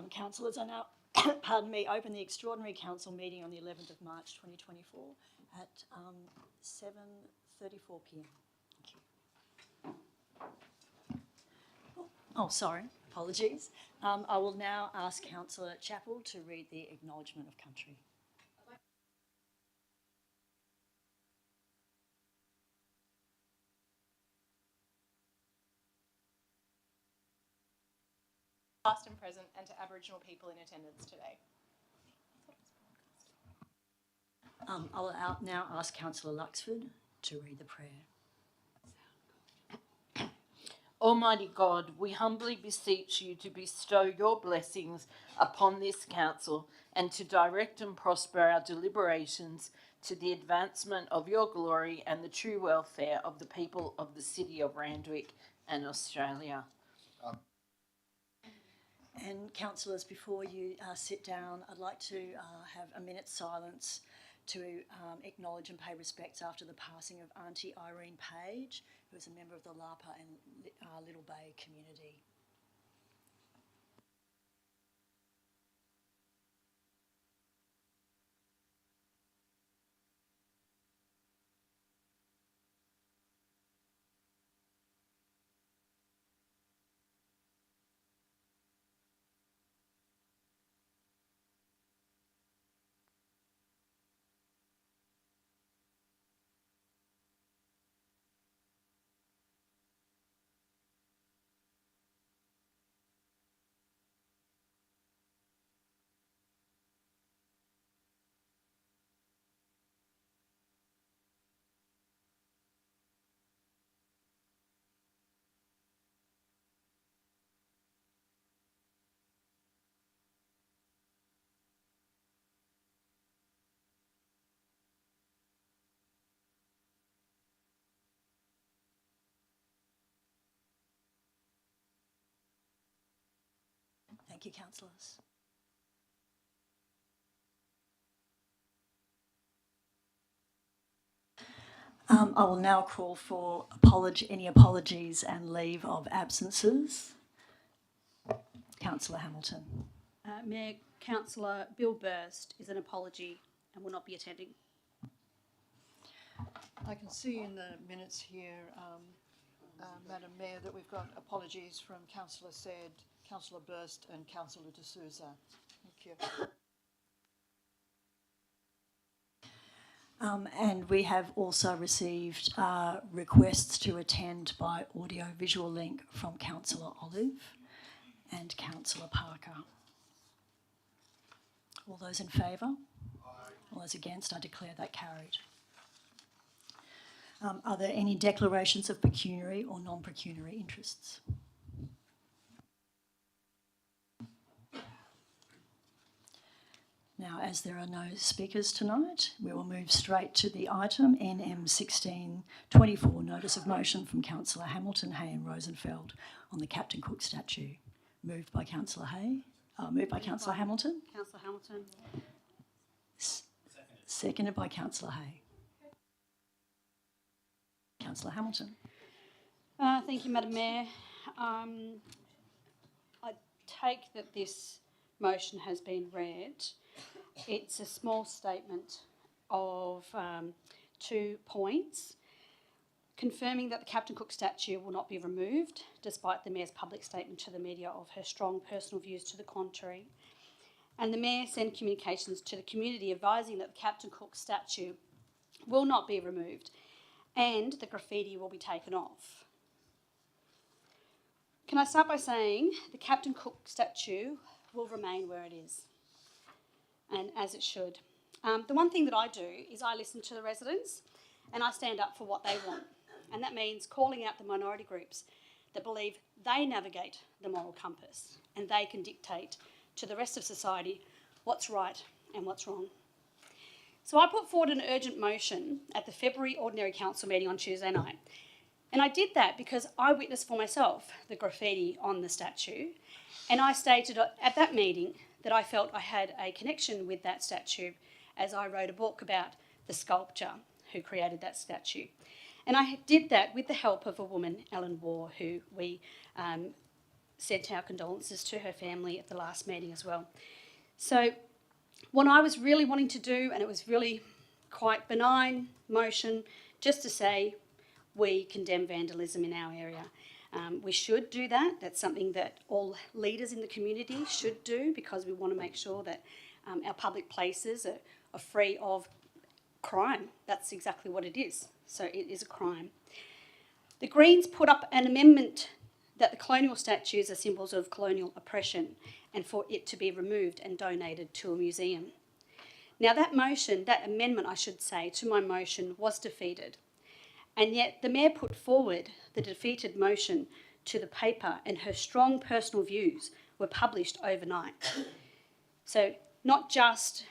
Councillors, I now, open the extraordinary council meeting on the 11th of March 2024 at 7:34 p.m. Thank you. Oh, sorry, apologies. I will now ask Councillor Chappell to read the acknowledgement of country. Past and present, and to Aboriginal people in attendance today. I'll now ask Councillor Luxford to read the prayer. Almighty God, we humbly beseech you to bestow your blessings upon this council and to direct and prosper our deliberations to the advancement of your glory and the true welfare of the people of the city of Randwick and Australia. And councillors, before you sit down, I'd like to have a minute's silence to acknowledge and pay respects after the passing of Auntie Irene Page, who was a member of the Lapa and Little Bay community. Thank you, councillors. I will now call for any apologies and leave of absences. Councillor Hamilton. Mayor, Councillor Bill Burst is an apology and will not be attending. I can see in the minutes here, Madam Mayor, that we've got apologies from Councillor Said, Councillor Burst and Councillor De Souza. Thank you. And we have also received requests to attend by audio-visual link from Councillor Olive and Councillor Parker. All those in favour? Aye. All those against? I declare that carried. Are there any declarations of pecuniary or non-pecuniary interests? Now, as there are no speakers tonight, we will move straight to the item NM 1624, Notice of Motion from Councillor Hamilton, Hay and Rosenfeld on the Captain Cook statue. Moved by Councillor Hay. Moved by Councillor Hamilton. Councillor Hamilton. Seconded by Councillor Hay. Councillor Hamilton. Thank you, Madam Mayor. I take that this motion has been read. It's a small statement of 2 points. Confirming that the Captain Cook statue will not be removed, despite the Mayor's public statement to the media of her strong personal views to the contrary. And the Mayor sent communications to the community advising that the Captain Cook statue will not be removed and the graffiti will be taken off. Can I start by saying the Captain Cook statue will remain where it is, and as it should. The one thing that I do is I listen to the residents and I stand up for what they want. And that means calling out the minority groups that believe they navigate the moral compass and they can dictate to the rest of society what's right and what's wrong. So I put forward an urgent motion at the February Ordinary Council meeting on Tuesday night. And I did that because I witnessed for myself the graffiti on the statue. And I stated at that meeting that I felt I had a connection with that statue as I wrote a book about the sculptor who created that statue. And I did that with the help of a woman, Ellen Waugh, who we sent our condolences to her family at the last meeting as well. So what I was really wanting to do, and it was really quite benign motion, just to say we condemn vandalism in our area. We should do that. That's something that all leaders in the community should do, because we want to make sure that our public places are free of crime. That's exactly what it is. So it is a crime. The Greens put up an amendment that the colonial statues are symbols of colonial oppression, and for it to be removed and donated to a museum. Now that motion, that amendment I should say, to my motion was defeated. And yet the Mayor put forward the defeated motion to the paper, and her strong personal views were published overnight. So not just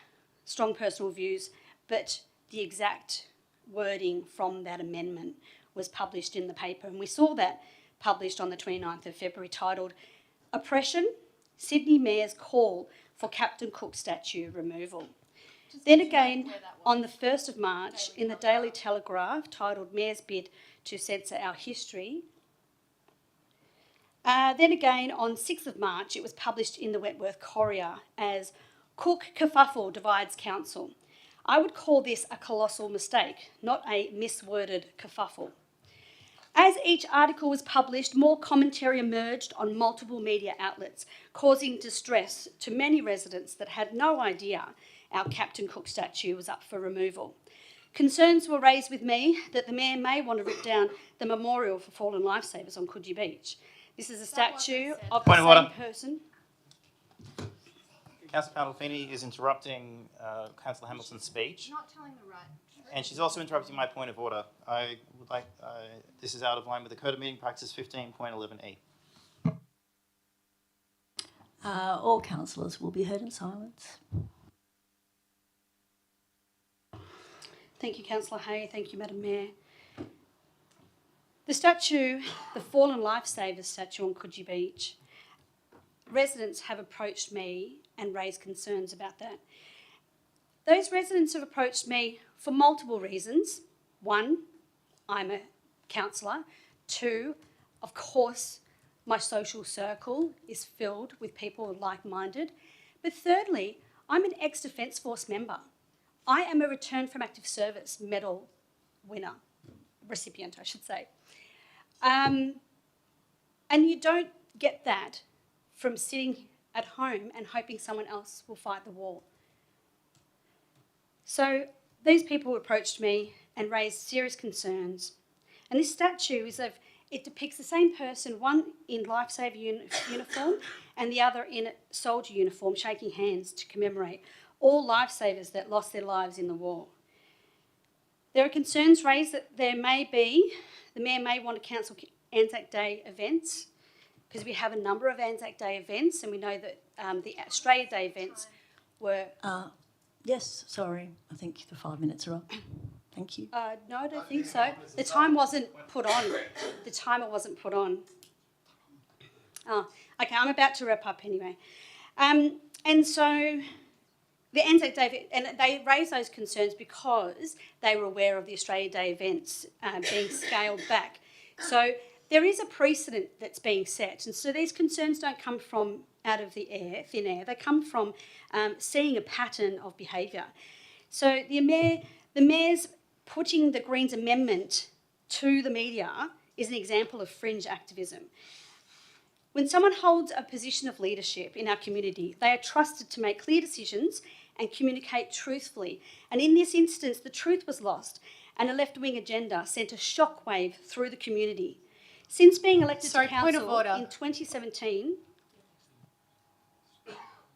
strong personal views, but the exact wording from that amendment was published in the paper. And we saw that published on the 29th of February, titled "Oppression, Sydney Mayor's Call for Captain Cook Statue Removal." Then again, on the 1st of March, in the Daily Telegraph, titled "Mayor's Bid to Censor Our History." Then again, on 6th of March, it was published in the Wentworth Courier as "Cook Kerfuffle Divides Council." I would call this a colossal mistake, not a misworded kerfuffle. As each article was published, more commentary emerged on multiple media outlets, causing distress to many residents that had no idea our Captain Cook statue was up for removal. Concerns were raised with me that the Mayor may want to rip down the memorial for fallen lifesavers on Coogee Beach. This is a statue of the same person. Councillor Pandolfini is interrupting Councillor Hamilton's speech. Not telling the right. And she's also interrupting my point of order. I would like, this is out of line with the Code of Meeting Practice 15.11e. All councillors will be heard in silence. Thank you, Councillor Hay. Thank you, Madam Mayor. The statue, the Fallen Lifesavers statue on Coogee Beach, residents have approached me and raised concerns about that. Those residents have approached me for multiple reasons. One, I'm a councillor. Two, of course, my social circle is filled with people like-minded. But thirdly, I'm an ex-Defence Force member. I am a Return from Active Service medal winner, recipient, I should say. And you don't get that from sitting at home and hoping someone else will fight the war. So these people approached me and raised serious concerns. And this statue it depicts the same person, one in lifesaver uniform and the other in a soldier uniform, shaking hands to commemorate all lifesavers that lost their lives in the war. There are concerns raised that the Mayor may want to cancel Anzac Day events, because we have a number of Anzac Day events, and we know that the Australia Day events were... Yes, sorry, I think the 5 minutes are up. Thank you. No, I don't think so. The time wasn't put on. The timer wasn't put on. Oh, okay, I'm about to wrap up anyway. And so the Anzac Day, and they raised those concerns because they were aware of the Australia Day events being scaled back. So there is a precedent that's being set, and so these concerns don't come from out of the thin air. They come from seeing a pattern of behaviour. So the Mayor's putting the Greens amendment to the media is an example of fringe activism. When someone holds a position of leadership in our community, they are trusted to make clear decisions and communicate truthfully. And in this instance, the truth was lost, and a left-wing agenda sent a shockwave through the community. Since being elected to council in 2017...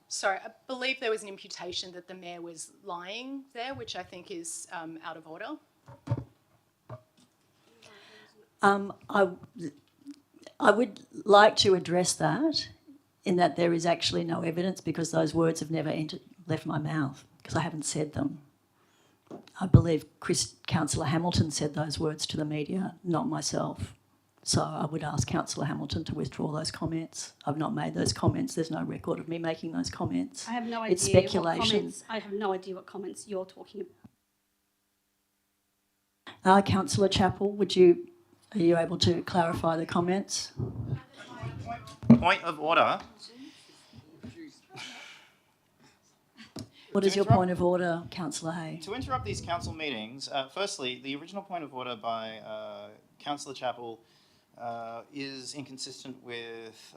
Sorry, I believe there was an imputation that the Mayor was lying there, which I think is out of order. I would like to address that, in that there is actually no evidence, because those words have never left my mouth, because I haven't said them. I believe Councillor Hamilton said those words to the media, not myself. So I would ask Councillor Hamilton to withdraw those comments. I've not made those comments. There's no record of me making those comments. I have no idea. It's speculation. I have no idea what comments you're talking about. Councillor Chappell, are you able to clarify the comments? Point of order. What is To your interrupt- point of order, Councillor Hay? To interrupt these council meetings, firstly, the original point of order by Councillor Chappell is inconsistent with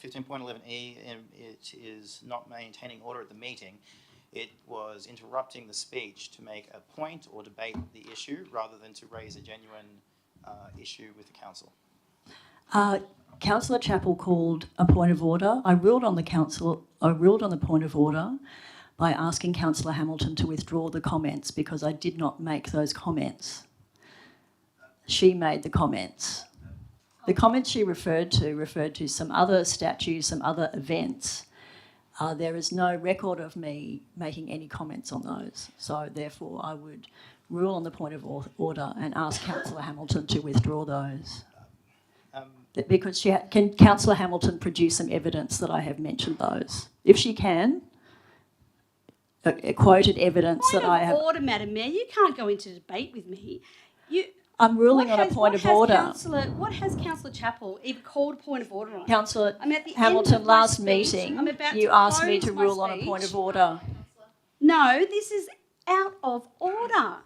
15.11e, and it is not maintaining order at the meeting. It was interrupting the speech to make a point or debate the issue rather than to raise a genuine issue with the council. Councillor Chappell called a point of order. I ruled on the point of order by asking Councillor Hamilton to withdraw the comments because I did not make those comments. She made the comments. The comments she referred to some other statues, some other events. There is no record of me making any comments on those. So therefore I would rule on the point of order and ask Councillor Hamilton to withdraw those. Because can Councillor Hamilton produce some evidence that I have mentioned those? If she can, a quoted evidence that I have. Point of order, Madam Mayor. You can't go into debate with me. I'm ruling on a point of order. What has Councillor Chappell even called a point of order on? Councillor I'm at the end Hamilton, of my last speech. meeting, I'm about you to asked me to close my rule on a point speech. of order. No, this is out of order.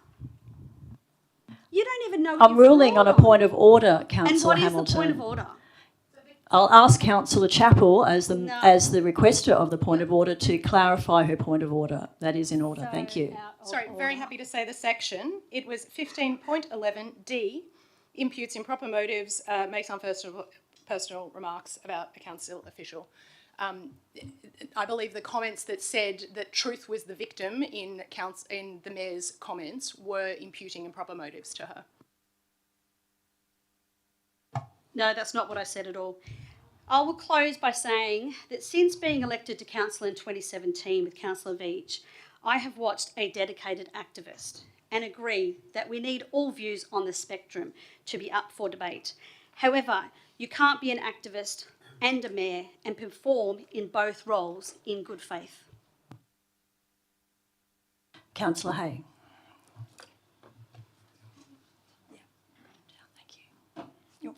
You don't even know what I'm you've ruling on a ruled on. point of order, And Councillor what is Hamilton. the point of order? I'll ask Councillor Chappell as the No. requester of the point of order to clarify her point of order. That is in order. Thank you. Out of Sorry, very order. happy to say the section. It was 15.11d, imputes improper motives, makes personal remarks about a council official. I believe the comments that said that Truth was the victim in the mayor's comments were imputing improper motives to her. No, that's not what I said at all. I will close by saying that since being elected to council in 2017 with Councillor Veach, I have watched a dedicated activist and agree that we need all views on the spectrum to be up for debate. However, you can't be an activist and a mayor and perform in both roles in good faith. Councillor Hay. Thank you.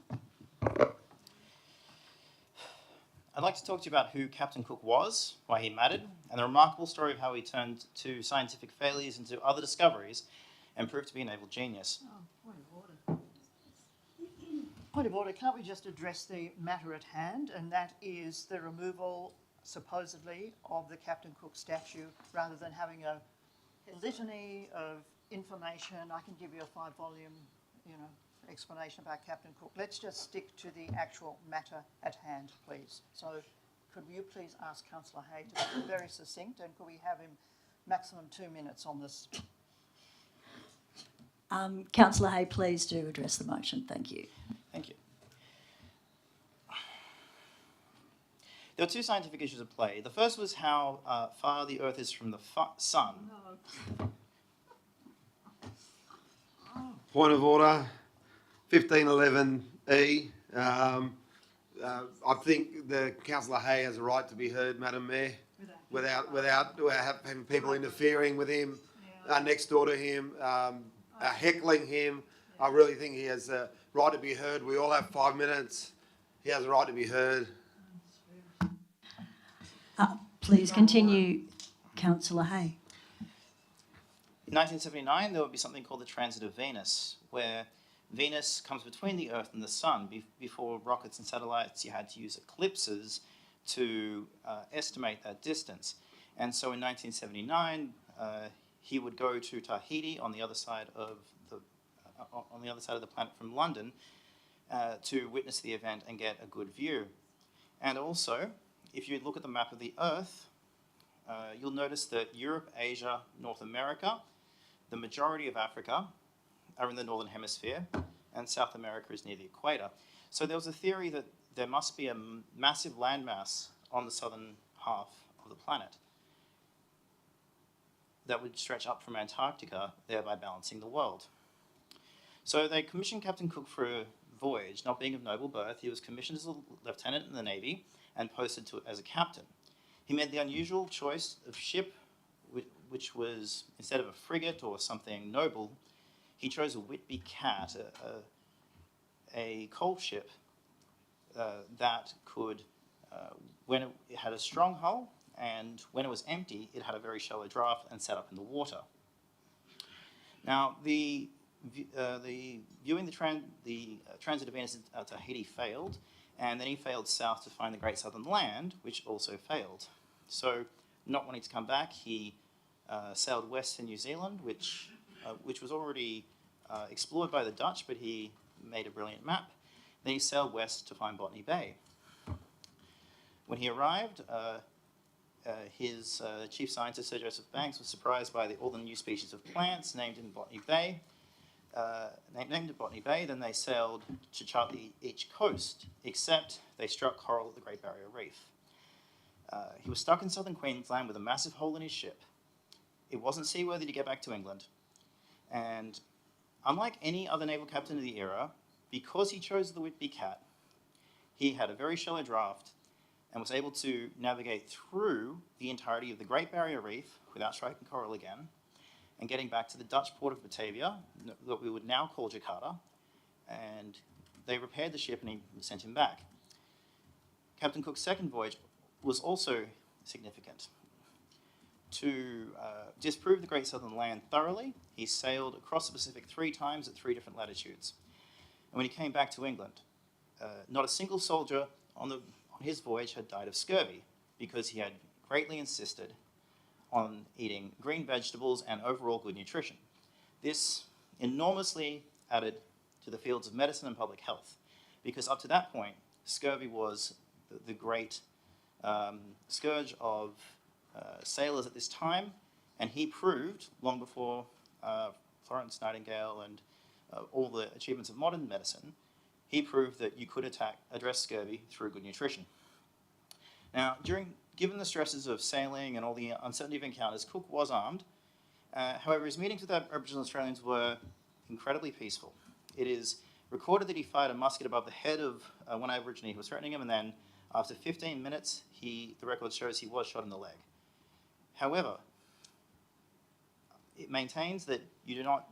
I'd like to talk to you about who Captain Cook was, why he mattered, and the remarkable story of how he turned two scientific failures into other discoveries and proved to be an able genius. Point of order. Point of order, can't we just address the matter at hand, and that is the removal, supposedly, of the Captain Cook statue, rather than having a litany of information. I can give you a 5-volume, explanation about Captain Cook. Let's just stick to the actual matter at hand, please. So could you please ask Councillor Hay to be very succinct, and could we have him maximum 2 minutes on this? Councillor Hay, please do address the motion. Thank you. Thank you. There were two scientific issues at play. The first was how far the Earth is from the sun. Point of order, 1511E. I think the Councillor Hay has a right to be heard, Madam Mayor, without having people interfering with him, next door to him, heckling him. I really think he has a right to be heard. We all have 5 minutes. He has a right to be heard. Please continue, Councillor Hay. In 1979, there would be something called the transit of Venus, where Venus comes between the Earth and the Sun. Before rockets and satellites, you had to use eclipses to estimate that distance. And so in 1979, he would go to Tahiti on the other side of the planet from London to witness the event and get a good view. And also, if you look at the map of the Earth, you'll notice that Europe, Asia, North America, the majority of Africa are in the Northern Hemisphere, and South America is near the equator. So there was a theory that there must be a massive landmass on the southern half of the planet that would stretch up from Antarctica, thereby balancing the world. So they commissioned Captain Cook for a voyage. Not being of noble birth, he was commissioned as a lieutenant in the Navy and posted as a captain. He made the unusual choice of ship, which was, instead of a frigate or something noble, he chose a Whitby Cat, a coal ship, that could, when it had a strong hull, and when it was empty, it had a very shallow draft and sat up in the water. Now, viewing the transit of Venus to Tahiti failed, and then he failed south to find the Great Southern Land, which also failed. So, not wanting to come back, he sailed west to New Zealand, which was already explored by the Dutch, but he made a brilliant map. Then he sailed west to find Botany Bay. When he arrived, his chief scientist, Sir Joseph Banks, was surprised by all the new species of plants named in Botany Bay. Named at Botany Bay, then they sailed to chart each coast, except they struck coral at the Great Barrier Reef. He was stuck in southern Queensland with a massive hole in his ship. It wasn't seaworthy to get back to England. And unlike any other naval captain of the era, because he chose the Whitby Cat, he had a very shallow draft and was able to navigate through the entirety of the Great Barrier Reef without striking coral again, and getting back to the Dutch port of Batavia, that we would now call Jakarta, and they repaired the ship and he sent him back. Captain Cook's second voyage was also significant. To disprove the Great Southern Land thoroughly, he sailed across the Pacific 3 times at 3 different latitudes. And when he came back to England, not a single soldier on his voyage had died of scurvy, because he had greatly insisted on eating green vegetables and overall good nutrition. This enormously added to the fields of medicine and public health, because up to that point, scurvy was the great scourge of sailors at this time, and he proved, long before Florence Nightingale and all the achievements of modern medicine, he proved that you could address scurvy through good nutrition. Now, given the stresses of sailing and all the uncertainty of encounters, Cook was armed. However, his meetings with Aboriginal Australians were incredibly peaceful. It is recorded that he fired a musket above the head of one Aborigine who was threatening him, and then after 15 minutes, the record shows he was shot in the leg. However, it maintains that you do not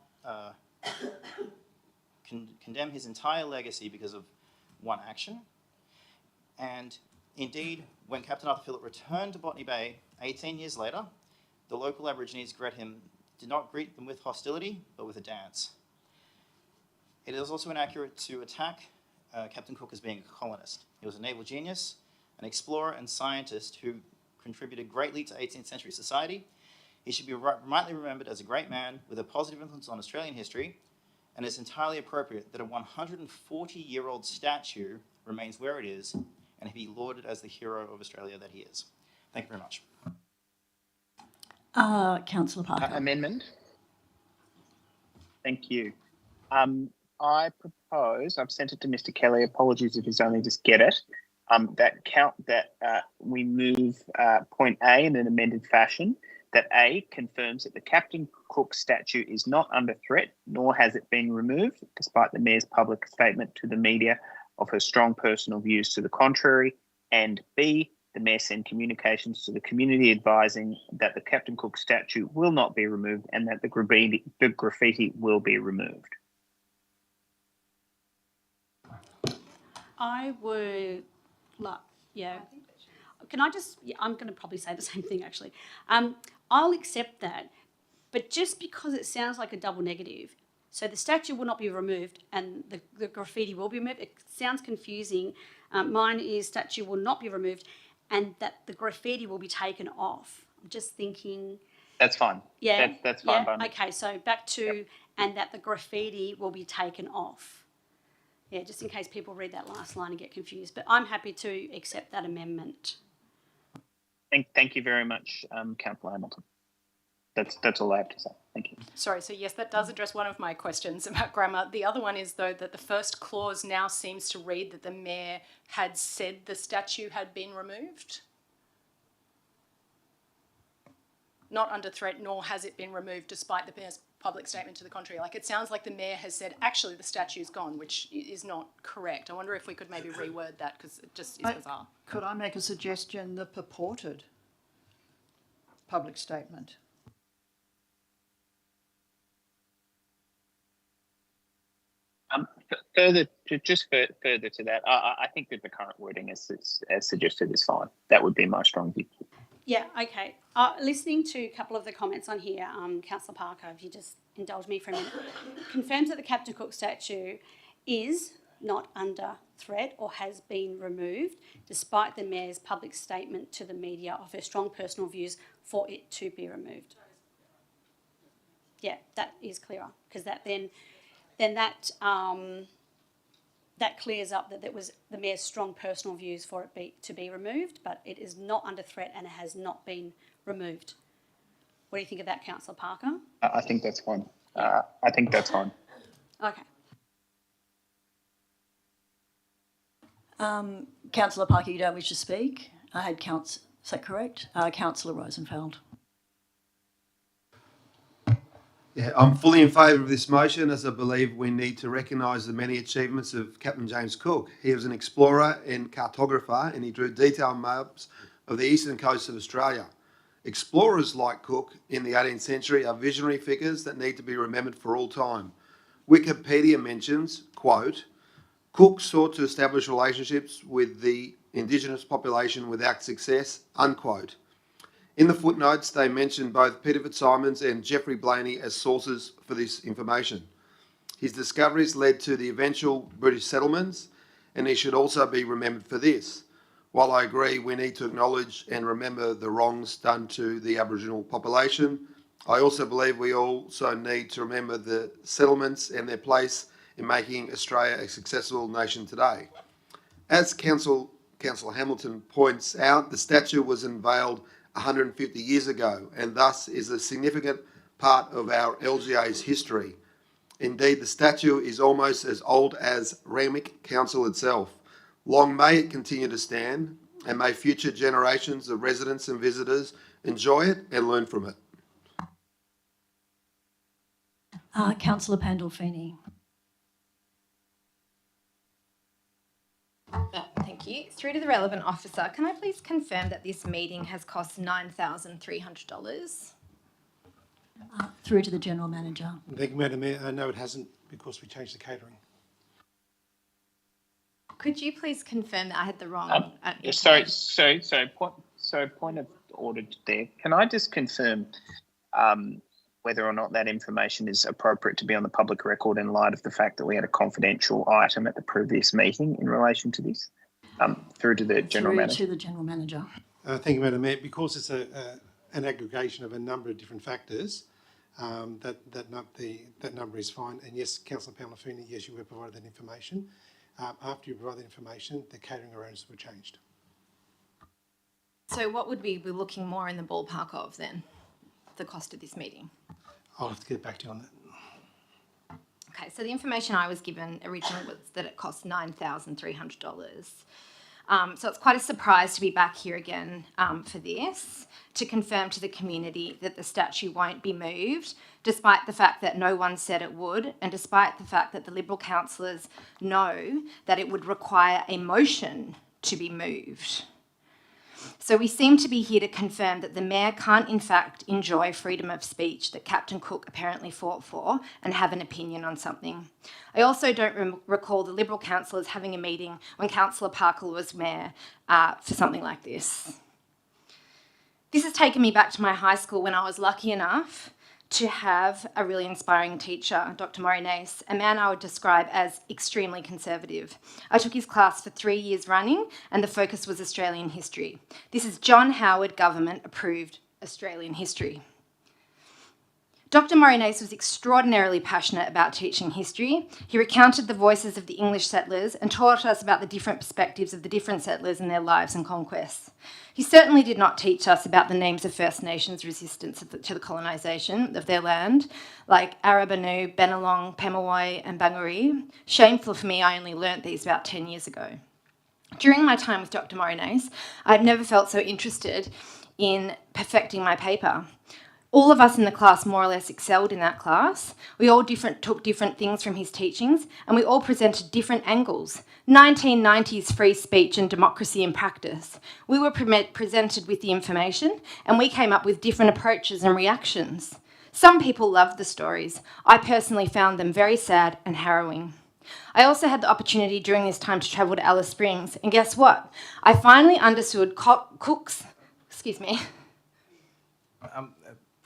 condemn his entire legacy because of one action. And indeed, when Captain Arthur Phillip returned to Botany Bay 18 years later, the local Aborigines did not greet them with hostility, but with a dance. It is also inaccurate to attack Captain Cook as being a colonist. He was a naval genius, an explorer and scientist who contributed greatly to 18th century society. He should be rightly remembered as a great man with a positive influence on Australian history, and it's entirely appropriate that a 140-year-old statue remains where it is and he be lauded as the hero of Australia that he is. Thank you very much. Councillor Parker. Amendment. Thank you. I propose, I've sent it to Mr. Kelly, apologies if he's only just get it, that we move point A in an amended fashion, that A confirms that the Captain Cook statue is not under threat, nor has it been removed, despite the Mayor's public statement to the media of her strong personal views to the contrary, and B, the Mayor send communications to the community advising that the Captain Cook statue will not be removed and that the graffiti will be removed. I would, can I just, I'm going to probably say the same thing actually. I'll accept that, but just because it sounds like a double negative, so the statue will not be removed and the graffiti will be removed, it sounds confusing. Mine is statue will not be removed and that the graffiti will be taken off. I'm just thinking... That's fine. Yeah. That's fine by me. Okay, so back to, and that the graffiti will be taken off. Yeah, just in case people read that last line and get confused. But I'm happy to accept that amendment. Thank you very much, Councillor Hamilton. That's all I have to say. Thank you. Sorry, so yes, that does address one of my questions about grammar. The other one is, though, that the first clause now seems to read that the Mayor had said the statue had been removed. Not under threat, nor has it been removed, despite the Mayor's public statement to the contrary. Like, it sounds like the Mayor has said, actually, the statue's gone, which is not correct. I wonder if we could maybe reword that, because it just is bizarre. Could I make a suggestion? The purported public statement. Further just further to that, I think that the current wording as suggested is fine. That would be my strong view. Yeah, okay. Listening to a couple of the comments on here, Councillor Parker, if you just indulge me for a minute, confirms that the Captain Cook statue is not under threat or has been removed, despite the Mayor's public statement to the media of her strong personal views for it to be removed. Yeah, that is clearer, because that that clears up that it was the Mayor's strong personal views for it to be removed, but it is not under threat and it has not been removed. What do you think of that, Councillor Parker? I think that's fine. I think that's fine. Okay. Councillor Parker, you don't wish to speak? Is that correct? Councillor Rosenfeld. Yeah, I'm fully in favour of this motion, as I believe we need to recognise the many achievements of Captain James Cook. He was an explorer and cartographer, and he drew detailed maps of the eastern coast of Australia. Explorers like Cook in the 18th century are visionary figures that need to be remembered for all time. Wikipedia mentions, quote, Cook sought to establish relationships with the Indigenous population without success, unquote. In the footnotes, they mention both Peter Fitzsimons and Geoffrey Blaney as sources for this information. His discoveries led to the eventual British settlements, and he should also be remembered for this. While I agree we need to acknowledge and remember the wrongs done to the Aboriginal population, I also believe we also need to remember the settlements and their place in making Australia a successful nation today. As Councillor Hamilton points out, the statue was unveiled 150 years ago, and thus is a significant part of our LGA's history. Indeed, the statue is almost as old as Randwick Council itself. Long may it continue to stand, and may future generations of residents and visitors enjoy it and learn from it. Councillor Pandolfini. Thank you. Through to the relevant officer, can I please confirm that this meeting has cost $9,300? Through to the General Manager. Thank you, Madam Mayor. No, it hasn't, because we changed the catering. Could you please confirm that I had the wrong... Point of order there. Can I just confirm whether or not that information is appropriate to be on the public record in light of the fact that we had a confidential item at the previous meeting in relation to this? Through to the General Manager. Through to the General Manager. Thank you, Madam Mayor. Because it's an aggregation of a number of different factors, that number is fine. And yes, Councillor Pandolfini, yes, you were provided that information. After you provide that information, the catering arrangements were changed. So what would we be looking more in the ballpark of then, the cost of this meeting? I'll have to get back to you on that. Okay, so the information I was given originally was that it cost $9,300. So it's quite a surprise to be back here again for this, to confirm to the community that the statue won't be moved, despite the fact that no one said it would, and despite the fact that the Liberal councillors know that it would require a motion to be moved. So we seem to be here to confirm that the Mayor can't in fact enjoy freedom of speech that Captain Cook apparently fought for and have an opinion on something. I also don't recall the Liberal councillors having a meeting when Councillor Parker was Mayor for something like this. This has taken me back to my high school when I was lucky enough to have a really inspiring teacher, Dr. Morinese, a man I would describe as extremely conservative. I took his class for 3 years running, and the focus was Australian history. This is John Howard government approved Australian history. Dr. Morinese was extraordinarily passionate about teaching history. He recounted the voices of the English settlers and taught us about the different perspectives of the different settlers and their lives and conquests. He certainly did not teach us about the names of First Nations resistance to the colonisation of their land, like Arabanu, Benelong, Pemawai and Bangaree. Shameful for me, I only learnt these about 10 years ago. During my time with Dr. Morinese, I've never felt so interested in perfecting my paper. All of us in the class more or less excelled in that class. We all took different things from his teachings, and we all presented different angles. 1990s free speech and democracy in practice. We were presented with the information, and we came up with different approaches and reactions. Some people loved the stories. I personally found them very sad and harrowing. I also had the opportunity during this time to travel to Alice Springs, and guess what? I finally understood Cook's, excuse me.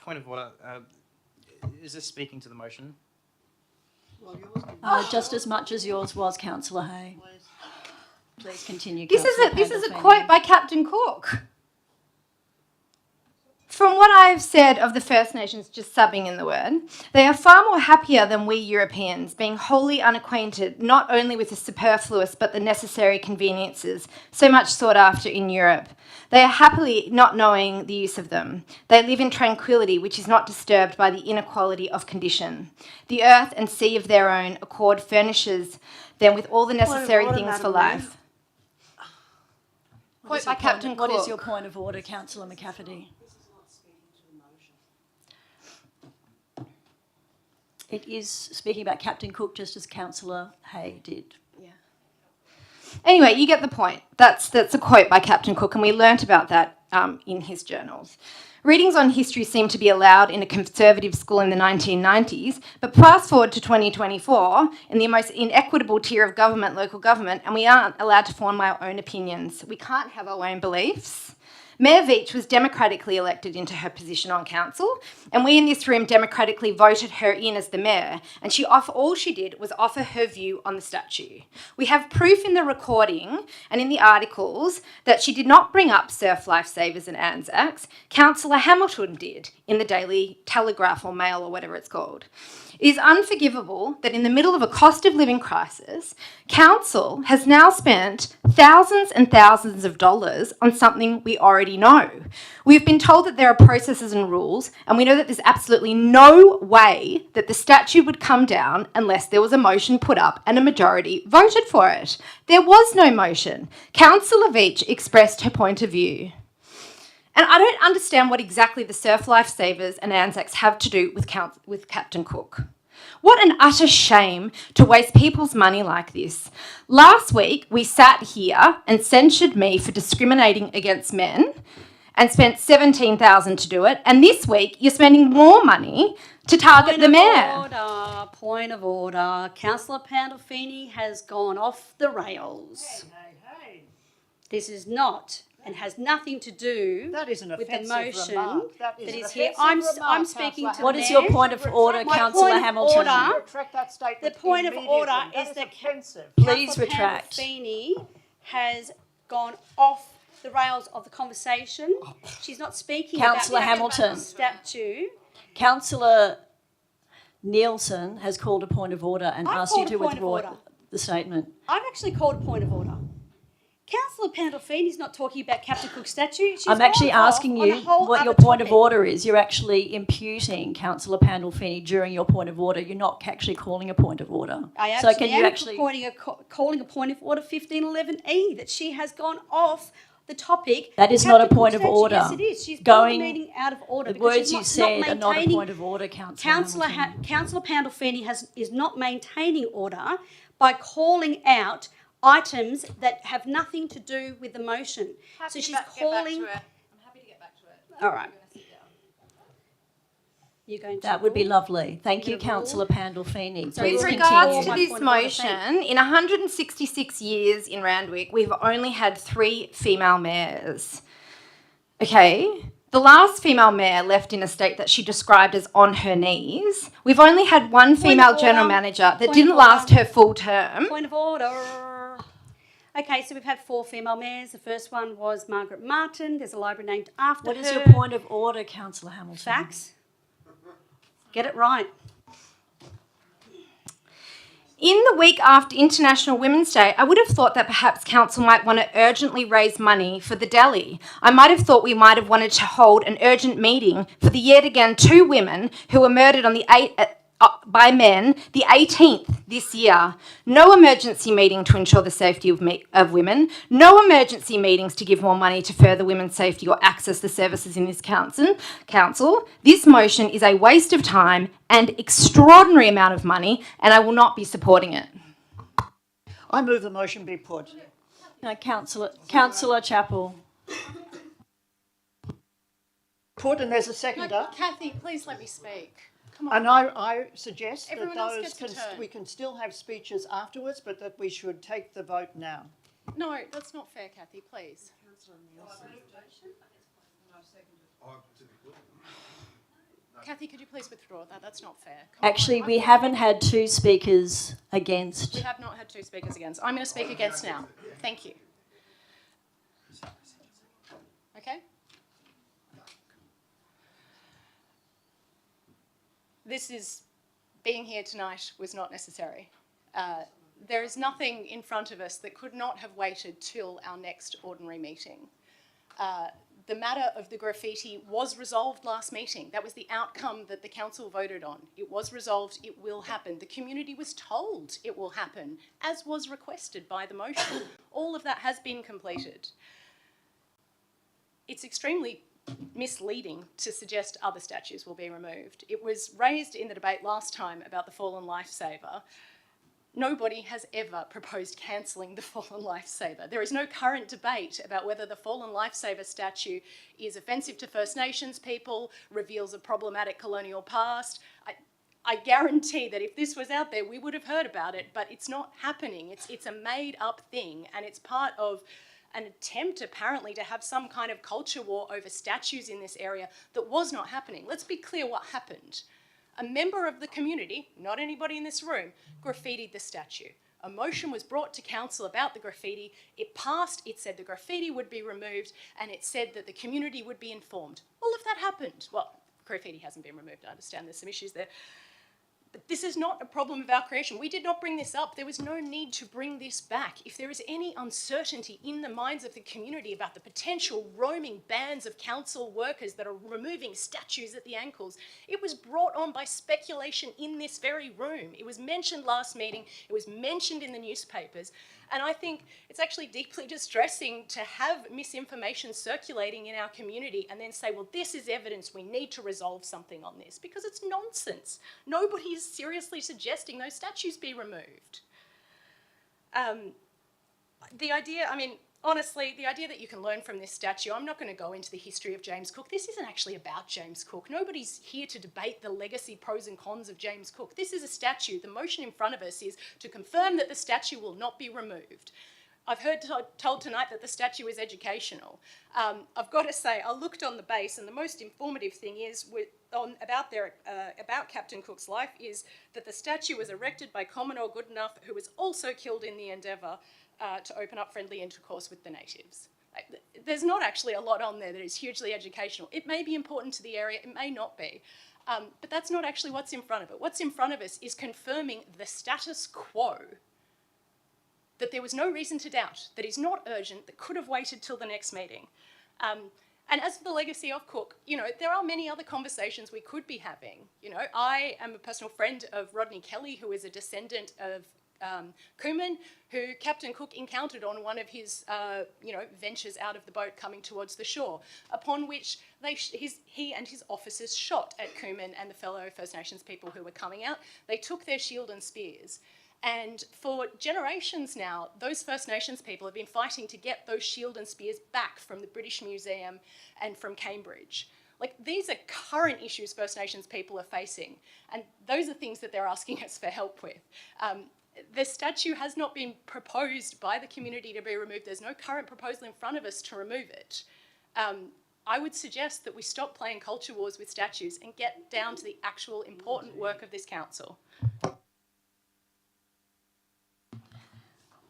Point of order. Is this speaking to the motion? Just as much as yours was, Councillor Hay. Please continue. This is a Pandolfini. quote by Captain Cook. From what I've said of the First Nations, just subbing in the word, they are far more happier than we Europeans, being wholly unacquainted not only with the superfluous but the necessary conveniences so much sought after in Europe. They are happily not knowing the use of them. They live in tranquillity which is not disturbed by the inequality of condition. The earth and sea of their own accord furnishes them with all the necessary things for life. Quote by Captain Cook. What is your point of order, Councillor McCafferty? It is speaking about Captain Cook just as Councillor Hay did. Yeah. Anyway, you get the point. That's a quote by Captain Cook, and we learnt about that in his journals. Readings on history seem to be allowed in a conservative school in the 1990s, but fast forward to 2024, in the most inequitable tier of government, local government, and we aren't allowed to form our own opinions. We can't have our own beliefs. Mayor Veitch was democratically elected into her position on council, and we in this room democratically voted her in as the mayor, and all she did was offer her view on the statue. We have proof in the recording and in the articles that she did not bring up Surf Lifesavers and Anzacs. Councillor Hamilton did in the Daily Telegraph or Mail or whatever it's called. It is unforgivable that in the middle of a cost of living crisis, council has now spent thousands and thousands of dollars on something we already know. We've been told that there are processes and rules, and we know that there's absolutely no way that the statue would come down unless there was a motion put up and a majority voted for it. There was no motion. Councillor Veitch expressed her point of view. And I don't understand what exactly the Surf Lifesavers and Anzacs have to do with Captain Cook. What an utter shame to waste people's money like this. Last week, we sat here and censured me for discriminating against men and spent $17,000 to do it. And this week, you're spending more money to target the mayor. Point of order. Councillor Pandolfini has gone off the rails. Hey. This is not and has nothing to do That is an with the offensive motion remark. That is that an is here. offensive I'm remark, speaking Councillor to What the is mayor. your point of order, My Councillor point of Hamilton? order- Retract that statement. The point of immediately. order That is that offensive. Please Councillor retract. Pandolfini has gone off the rails of the conversation. She's not speaking Councillor about Hamilton. the statue. Councillor Nielsen has called a point of order and I've asked you called to a point of withdraw order. the statement. I've actually called a point of order. Councillor Pandolfini's not talking about Captain Cook's statue. She's I'm actually gone off asking on you a whole what your other point of topic. order is. You're actually imputing Councillor Pandolfini during your point of order. You're not actually calling a point of order. I so actually can you am actually calling a point of order 1511E that she has gone off the topic. That is Captain not a point Cook's of statue. order. Yes, it is. She's Going- pulling the meeting out of order. the because words she's you not said are not a maintaining- point of order, Councillor Hamilton. Councillor Pandolfini is not maintaining order by calling out items that have nothing to do with the motion. So she's calling. I'm happy to get back to it. All right. You're going to That would be rule? lovely. Thank you, You're gonna rule? Councillor Pandolfini. So Please With Please regards continue. to My this point of order, motion, in 166 years in Randwick, we've only had 3 female mayors. Okay? The last female mayor left in a state that she described as on her knees. We've only had one Point of female order. general manager that Point didn't of order. last her full term. Point of order. Okay, so we've had 4 female mayors. The first one was Margaret Martin. There's a library named after What her. is your point of order, Councillor Hamilton? Facts. Get it right. In the week after International Women's Day, I would have thought that perhaps council might want to urgently raise money for the deli. I might have thought we might have wanted to hold an urgent meeting for the yet again 2 women who were murdered on the by men the 18th this year. No emergency meeting to ensure the safety of women. No emergency meetings to give more money to further women's safety or access the services in this council. This motion is a waste of time and extraordinary amount of money, and I will not be supporting it. I move the motion be put. Councillor Chappell. Put, and there's a seconder. Kathy, please let me speak. Come on. And I suggest that Everyone else those gets a turn. we can still have speeches afterwards, but that we should take the vote now. No, that's not fair, Kathy, please. Kathy, could you please withdraw that? That's not fair. Come on, Actually, I've we got- haven't had two speakers against. We have not had two speakers against. I'm going to speak against now. Thank you. Okay? Being here tonight was not necessary. There is nothing in front of us that could not have waited till our next ordinary meeting. The matter of the graffiti was resolved last meeting. That was the outcome that the council voted on. It was resolved, it will happen. The community was told it will happen, as was requested by the motion. All of that has been completed. It's extremely misleading to suggest other statues will be removed. It was raised in the debate last time about the fallen lifesaver. Nobody has ever proposed cancelling the fallen lifesaver. There is no current debate about whether the fallen lifesaver statue is offensive to First Nations people, reveals a problematic colonial past. I guarantee that if this was out there, we would have heard about it, but it's not happening. It's a made-up thing, and it's part of an attempt, apparently, to have some kind of culture war over statues in this area that was not happening. Let's be clear what happened. A member of the community, not anybody in this room, graffitied the statue. A motion was brought to council about the graffiti. It passed, it said the graffiti would be removed, and it said that the community would be informed. All of that happened. Well, graffiti hasn't been removed, I understand there's some issues there. But this is not a problem of our creation. We did not bring this up. There was no need to bring this back. If there is any uncertainty in the minds of the community about the potential roaming bands of council workers that are removing statues at the ankles, it was brought on by speculation in this very room. It was mentioned last meeting. It was mentioned in the newspapers. And I think it's actually deeply distressing to have misinformation circulating in our community and then say, well, this is evidence, we need to resolve something on this, because it's nonsense. Nobody is seriously suggesting those statues be removed. The idea, honestly, the idea that you can learn from this statue, I'm not going to go into the history of James Cook. This isn't actually about James Cook. Nobody's here to debate the legacy pros and cons of James Cook. This is a statue. The motion in front of us is to confirm that the statue will not be removed. I've heard told tonight that the statue is educational. I've got to say, I looked on the base, and the most informative thing is about Captain Cook's life is that the statue was erected by Commodore Goodenough, who was also killed in the endeavour to open up friendly intercourse with the natives. There's not actually a lot on there that is hugely educational. It may be important to the area, it may not be. But that's not actually what's in front of it. What's in front of us is confirming the status quo that there was no reason to doubt, that is not urgent, that could have waited till the next meeting. And as for the legacy of Cook, there are many other conversations we could be having. I am a personal friend of Rodney Kelly, who is a descendant of Cooman, who Captain Cook encountered on one of his, ventures out of the boat coming towards the shore, upon which he and his officers shot at Cooman and the fellow First Nations people who were coming out. They took their shield and spears. And for generations now, those First Nations people have been fighting to get those shield and spears back from the British Museum and from Cambridge. These are current issues First Nations people are facing, and those are things that they're asking us for help with. The statue has not been proposed by the community to be removed. There's no current proposal in front of us to remove it. I would suggest that we stop playing culture wars with statues and get down to the actual important work of this council.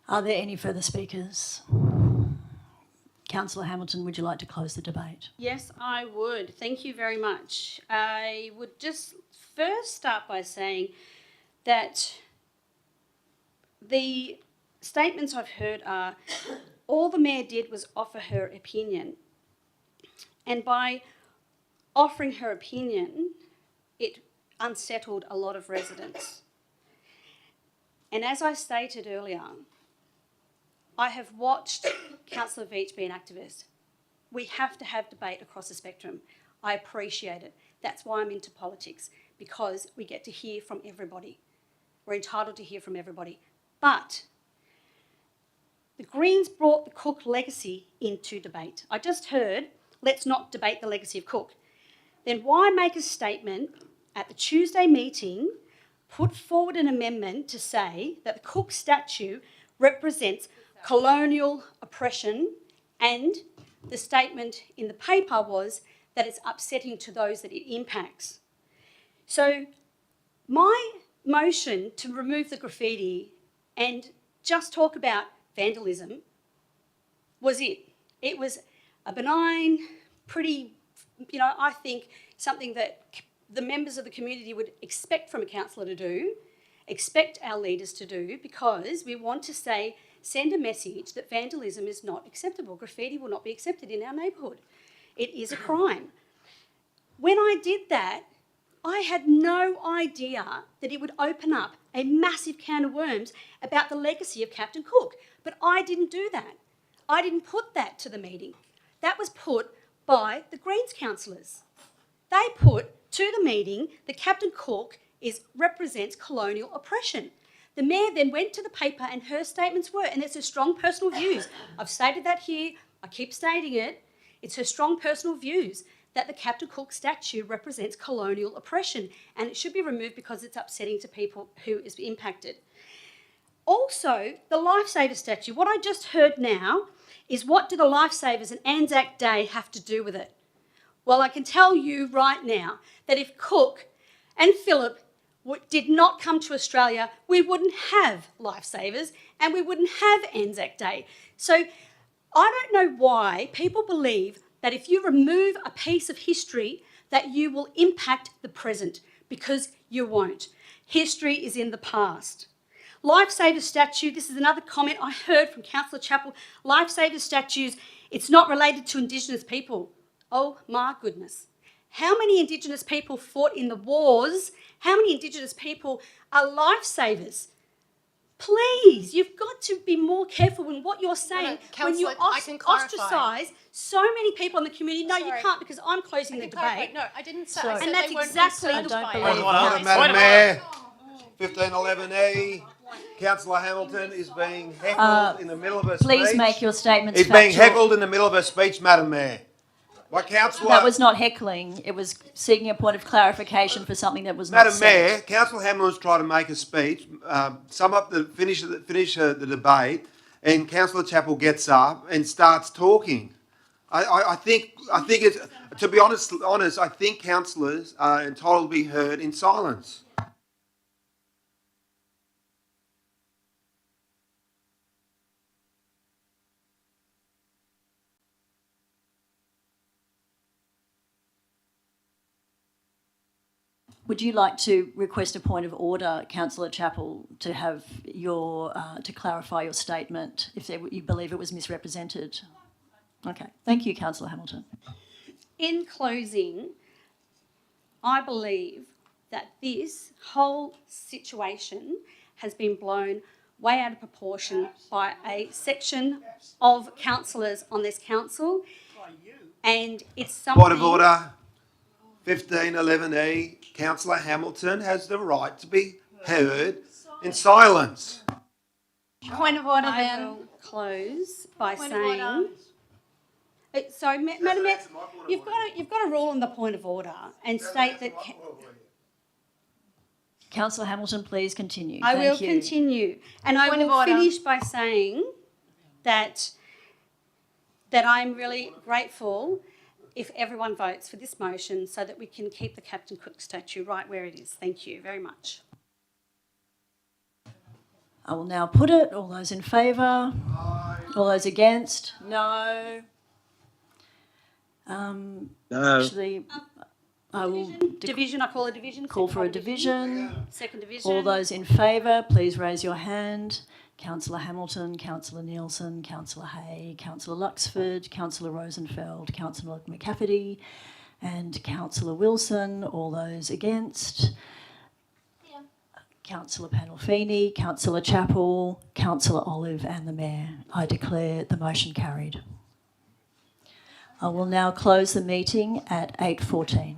Are there any further speakers? Councillor Hamilton, would you like to close the debate? Yes, I would. Thank you very much. I would just first start by saying that the statements I've heard are all the Mayor did was offer her opinion. And by offering her opinion, it unsettled a lot of residents. And as I stated earlier, I have watched Councillor Veach be an activist. We have to have debate across the spectrum. I appreciate it. That's why I'm into politics, because we get to hear from everybody. We're entitled to hear from everybody. But the Greens brought the Cook legacy into debate. I just heard, let's not debate the legacy of Cook. Then why make a statement at the Tuesday meeting, put forward an amendment to say that the Cook statue represents colonial oppression, and the statement in the paper was that it's upsetting to those that it impacts. So my motion to remove the graffiti and just talk about vandalism was it. It was a benign, pretty, I think something that the members of the community would expect from a councillor to do, expect our leaders to do, because we want to send a message that vandalism is not acceptable. Graffiti will not be accepted in our neighbourhood. It is a crime. When I did that, I had no idea that it would open up a massive can of worms about the legacy of Captain Cook. But I didn't do that. I didn't put that to the meeting. That was put by the Greens councillors. They put to the meeting that Captain Cook represents colonial oppression. The mayor then went to the paper and her statements were, and it's her strong personal views. I've stated that here, I keep stating it. It's her strong personal views that the Captain Cook statue represents colonial oppression and it should be removed because it's upsetting to people who is impacted. Also, the Lifesaver statue, what I just heard now is what do the Lifesavers and Anzac Day have to do with it? Well, I can tell you right now that if Cook and Phillip did not come to Australia, we wouldn't have Lifesavers and we wouldn't have Anzac Day. So I don't know why people believe that if you remove a piece of history that you will impact the present, because you won't. History is in the past. Lifesaver statue, this is another comment I heard from Councillor Chappell. Lifesaver statues, it's not related to Indigenous people. Oh my goodness. How many Indigenous people fought in the wars? How many Indigenous people are lifesavers? Please, you've got to be more careful in what you're saying when you ostracise so many people in the community. No, you can't, because I'm closing the debate. No, I didn't say. Sorry. I said And that's they weren't exactly- concerned I don't by believe it. Order, Madam Mayor. 1511E. Councillor Hamilton is being heckled in the middle of her speech. Please make your statements He's being factual. heckled in the middle of her speech, Madam Mayor. My councillor... That was not heckling. It was seeking a point of clarification for something that was not Madam said. Mayor, Councillor Hamilton's trying to make a speech, finish the debate, and Councillor Chappell gets up and starts talking. I think it's, to be honest, I think councillors are entitled to be heard in silence. Would you like to request a point of order, Councillor Chappell, to have to clarify your statement if you believe it was misrepresented? Okay, thank you, Councillor Hamilton. In closing, I believe that this whole situation has been blown way out of proportion by a section of councillors on this council, and it's something... Point of order. 1511E. Councillor Hamilton has the right to be heard in silence. Point of order I then. will close by Point of order. saying... Sorry, Madam Mayor, you've got to rule on the point of order and state that... Councillor Hamilton, please continue. I will Thank you. continue. And I Point of will order. finish by saying that I'm really grateful if everyone votes for this motion so that we can keep the Captain Cook statue right where it is. Thank you very much. I will now put it. All those in favour? All those against? No. No. Actually, I will Division, I call a division. call second for a by division. Second division. All those in favour, please raise your hand. Councillor Hamilton, Councillor Nielsen, Councillor Hay, Councillor Luxford, Councillor Rosenfeld, Councillor McCafferty and Councillor Wilson. All those against? Yeah. Councillor Pandolfini, Councillor Chappell, Councillor Olive and the Mayor. I declare the motion carried. I will now close the meeting at 8:14.